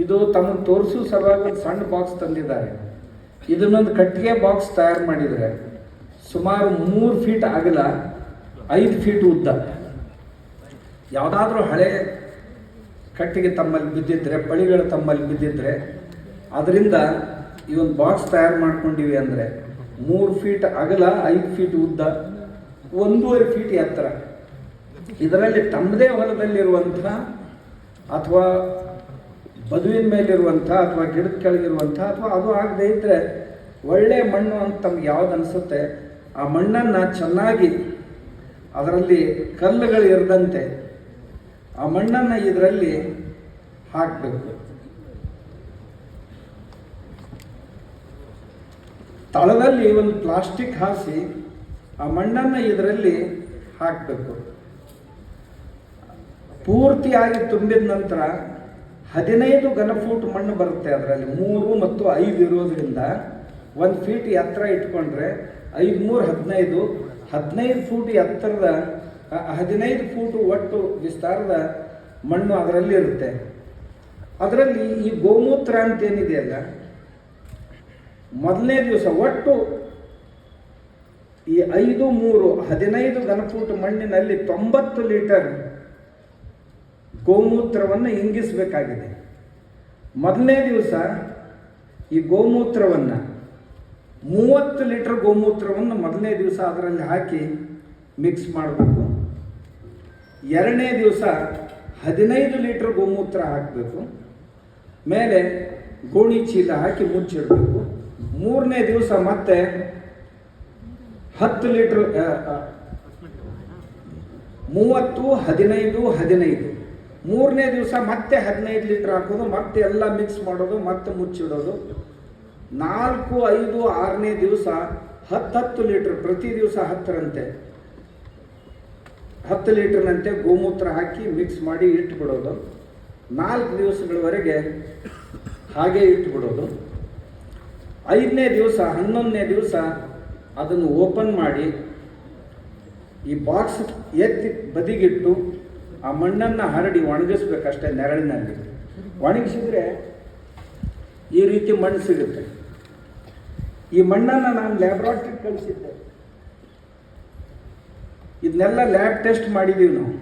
ಇದು ತಮಗೆ ತೋರಿಸೋ ಸಲುವಾಗಿ ಒಂದು ಸಣ್ಣ ಬಾಕ್ಸ್ ತಂದಿದ್ದಾರೆ. ಇದನ್ನೊಂದು ಕಟ್ಟಿಗೆ ಬಾಕ್ಸ್ ತಯಾರು ಮಾಡಿದರೆ ಸುಮಾರು 3 ಫೀಟ್ ಅಗಲ, 5 ಫೀಟ್ ಉದ್ದ. ಯಾವುದಾದ್ರೂ ಹಳೆ ಕಟ್ಟಿಗೆ ತಮ್ಮಲ್ಲಿ ಬಿದ್ದಿದ್ರೆ, ಪಳಿಗಳು ತಮ್ಮಲ್ಲಿ ಬಿದ್ದಿದ್ರೆ ಅದರಿಂದ ಈ ಒಂದು ಬಾಕ್ಸ್ ತಯಾರು ಮಾಡ್ಕೊಂಡಿವಿ ಅಂದರೆ 3 ಫೀಟ್ ಅಗಲ, 5 ಫೀಟ್ ಉದ್ದ, 1.5 ಫೀಟ್ ಎತ್ತರ. ಇದರಲ್ಲಿ ತಮ್ಮದೇ ಹೊಲದಲ್ಲಿರುವಂಥ ಅಥವಾ ಬದುವಿನ ಮೇಲಿರುವಂಥ ಅಥವಾ ಗಿಡದ ಕೆಳಗಿರುವಂಥ ಅಥವಾ ಅದು ಆಗದೆ ಇದ್ದರೆ ಒಳ್ಳೆಯ ಮಣ್ಣು ಅಂತ ತಮ್ಗೆ ಯಾವ್ದು ಅನಿಸುತ್ತೆ ಆ ಮಣ್ಣನ್ನು ಚೆನ್ನಾಗಿ ಅದರಲ್ಲಿ ಕಲ್ಲುಗಳು ಇರದಂತೆ ಆ ಮಣ್ಣನ್ನು ಇದರಲ್ಲಿ ಹಾಕಬೇಕು. ತಳದಲ್ಲಿ ಒಂದು ಪ್ಲಾಸ್ಟಿಕ್ ಹಾಸಿ ಆ ಮಣ್ಣನ್ನು ಇದರಲ್ಲಿ ಹಾಕಬೇಕು. ಪೂರ್ತಿಯಾಗಿ ತುಂಬಿದ ನಂತರ 15 ಘನ ಫೂಟ್ ಮಣ್ಣು ಬರುತ್ತೆ. ಅದರಲ್ಲಿ 3 ಮತ್ತು 5 ಇರೋದ್ರಿಂದ 1 ಫೀಟ್ ಎತ್ತರ ಇಟ್ಕೊಂಡ್ರೆ 5 3 15 ಫೂಟ್ ಎತ್ತರದ 15 ಫೂಟ್ ಒಟ್ಟು ವಿಸ್ತಾರದ ಮಣ್ಣು ಅದರಲ್ಲಿ ಇರುತ್ತೆ. ಅದರಲ್ಲಿ ಈ ಗೋಮೂತ್ರ ಅಂತ ಏನಿದೆಯಲ್ಲ, ಮೊದಲನೇ ದಿವಸ ಒಟ್ಟು ಈ 5 3 15 ಘನ ಫೂಟ್ ಮಣ್ಣಿನಲ್ಲಿ 90 ಲೀಟರ್ ಗೋಮೂತ್ರವನ್ನು ಇಂಗಿಸಬೇಕಾಗಿದೆ. ಮೊದಲನೇ ದಿವಸ ಈ ಗೋಮೂತ್ರವನ್ನು 30 ಲೀಟರ್ ಗೋಮೂತ್ರವನ್ನು ಮೊದಲನೇ ದಿವಸ ಅದರಲ್ಲಿ ಹಾಕಿ ಮಿಕ್ಸ್ ಮಾಡಬೇಕು. ಎರಡನೇ ದಿವಸ 15 ಲೀಟರ್ ಗೋಮೂತ್ರ ಹಾಕಬೇಕು. ಮೇಲೆ ಗೋಣಿ ಚೀಲ ಹಾಕಿ ಮುಚ್ಚಿಡಬೇಕು. ಮೂರನೇ ದಿವಸ ಮತ್ತೆ 10 ಲೀಟರ್ 30 15 15. ಮೂರನೇ ದಿವಸ ಮತ್ತೆ 15 ಲೀಟರ್ ಹಾಕೋದು, ಮತ್ತೆ ಎಲ್ಲ ಮಿಕ್ಸ್ ಮಾಡೋದು, ಮತ್ತೆ ಮುಚ್ಚಿಡೋದು. 4 5 6ನೇ ದಿವಸ 10 ಲೀಟರ್, ಪ್ರತಿ ದಿವಸ 10 ಲೀಟರ್ನಂತೆ ಗೋಮೂತ್ರ ಹಾಕಿ ಮಿಕ್ಸ್ ಮಾಡಿ ಇಟ್ಬಿಡೋದು. 4 ದಿವಸಗಳವರೆಗೆ ಹಾಗೆ ಇಟ್ಬಿಡೋದು. 5ನೇ ದಿವಸ 11ನೇ ದಿವಸ ಅದನ್ನು ಓಪನ್ ಮಾಡಿ ಈ ಬಾಕ್ಸ್ ಎತ್ತಿ ಬದಿಗಿಟ್ಟು ಆ ಮಣ್ಣನ್ನು ಹರಡಿ ಒಣಗಿಸ್ಬೇಕಷ್ಟೇ. ನೆರಳಿನಲ್ಲಿ ಒಣಗಿಸಿದ್ರೆ ಈ ರೀತಿ ಮಣ್ಣು ಸಿಗುತ್ತೆ. ಈ ಮಣ್ಣನ್ನು ನಾನು ಲ್ಯಾಬ್ರಾಟ್ರಿಗೆ ಕಳಿಸಿದ್ದೆ. ಇದನ್ನೆಲ್ಲ ಲ್ಯಾಬ್ ಟೆಸ್ಟ್ ಮಾಡಿದ್ದೀವಿ ನಾವು.